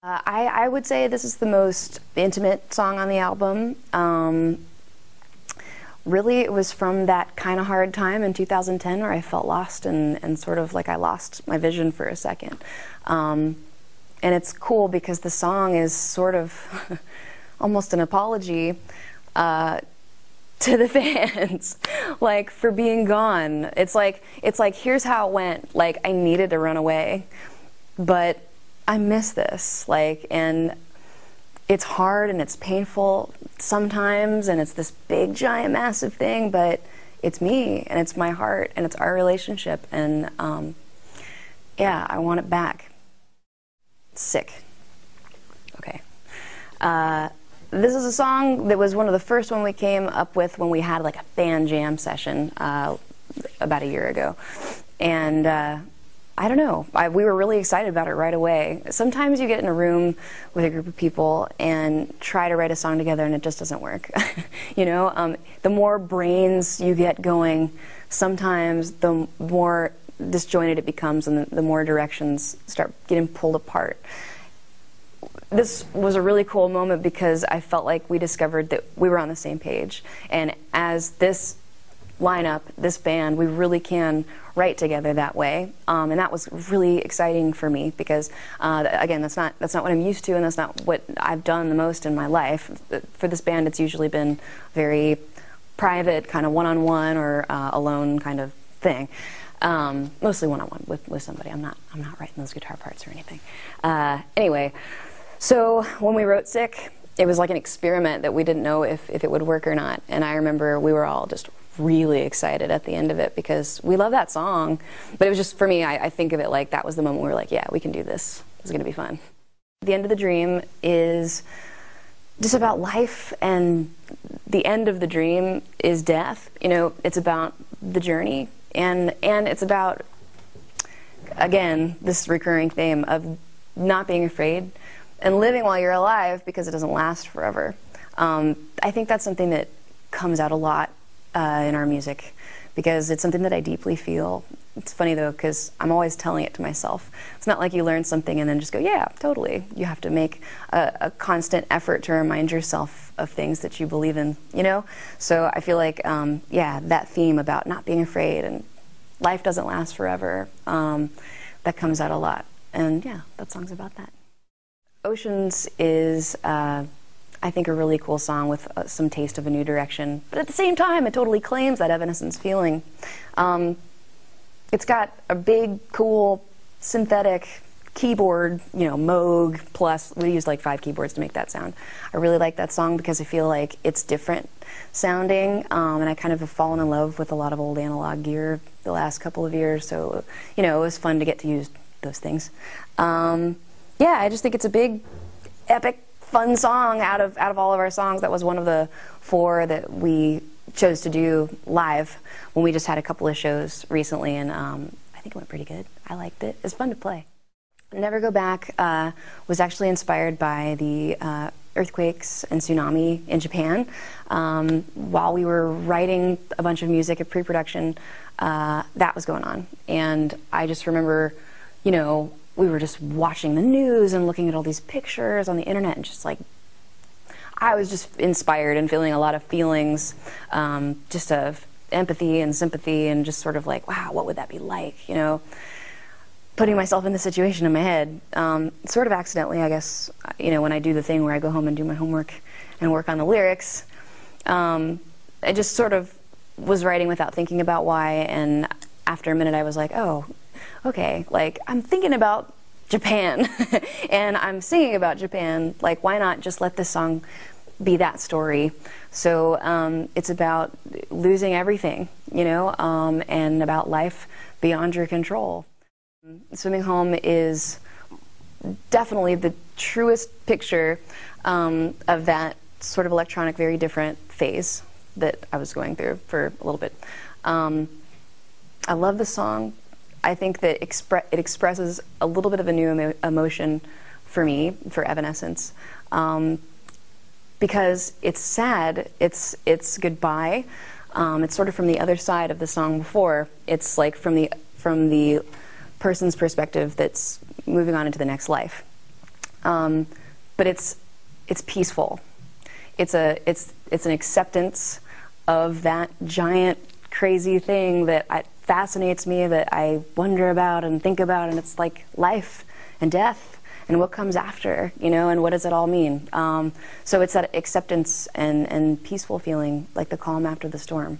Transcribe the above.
I would say this is the most intimate song on the album. Really, it was from that kind of hard time in 2010 where I felt lost and sort of like I lost my vision for a second. And it's cool because the song is sort of almost an apology to the fans, like, for being gone. It's like here's how it went. Like, I needed to run away, but I miss this, like, and it's hard and it's painful sometimes, and it's this big, giant, massive thing, but it's me, and it's my heart, and it's our relationship, and yeah, I want it back. Sick. Okay. This is a song that was one of the first one we came up with when we had like a band jam session about a year ago, and I don't know, we were really excited about it right away. Sometimes you get in a room with a group of people and try to write a song together and it just doesn't work. You know, the more brains you get going, sometimes the more disjointed it becomes and the more directions start getting pulled apart. This was a really cool moment because I felt like we discovered that we were on the same page. And as this lineup, this band, we really can write together that way, and that was really exciting for me because again, that's not what I'm used to, and that's not what I've done the most in my life. For this band, it's usually been very private, kind of one-on-one or alone kind of thing. Mostly one-on-one with somebody. I'm not writing those guitar parts or anything. Anyway, so when we wrote Sick, it was like an experiment that we didn't know if it would work or not, and I remember we were all just really excited at the end of it because we love that song. But it was just, for me, I think of it like that was the moment we were like, yeah, we can do this. It's going to be fun. The End of the Dream is just about life, and the end of the dream is death. You know, it's about the journey, and it's about, again, this recurring theme of not being afraid and living while you're alive because it doesn't last forever. I think that's something that comes out a lot in our music because it's something that I deeply feel. It's funny though because I'm always telling it to myself. It's not like you learn something and then just go, yeah, totally. You have to make a constant effort to remind yourself of things that you believe in, you know? So I feel like, yeah, that theme about not being afraid and life doesn't last forever, that comes out a lot. And yeah, that song's about that. Oceans is I think a really cool song with some taste of a new direction, but at the same time it totally claims that Evanescence feeling. It's got a big, cool, synthetic keyboard, you know, Moog, plus we used like 5 keyboards to make that sound. I really like that song because I feel like it's different sounding, and I kind of have fallen in love with a lot of old analog gear the last couple of years, so, you know, it was fun to get to use those things. Yeah, I just think it's a big, epic, fun song out of all of our songs. That was one of the 4 that we chose to do live when we just had a couple of shows recently, and I think it went pretty good. I liked it. It's fun to play. Never Go Back was actually inspired by the earthquakes and tsunami in Japan. While we were writing a bunch of music at pre-production, that was going on, and I just remember, you know, we were just watching the news and looking at all these pictures on the internet and just like, I was just inspired and feeling a lot of feelings, just of empathy and sympathy and just sort of like, wow, what would that be like, you know? Putting myself in the situation in my head, sort of accidentally, I guess, you know, when I do the thing where I go home and do my homework and work on the lyrics, I just sort of was writing without thinking about why, and after a minute I was like, oh, okay, like, I'm thinking about Japan and I'm singing about Japan, like, why not just let this song be that story? So it's about losing everything, you know, and about life beyond your control. Swimming Home is definitely the truest picture of that sort of electronic, very different phase that I was going through for a little bit. I love the song. I think that it expresses a little bit of a new emotion for me, for Evanescence, because it's sad. It's goodbye. It's sort of from the other side of the song before. It's like from the person's perspective that's moving on into the next life. But it's peaceful. It's an acceptance of that giant crazy thing that fascinates me, that I wonder about and think about, and it's like life and death and what comes after, you know, and what does it all mean? So it's that acceptance and peaceful feeling, like the calm after the storm.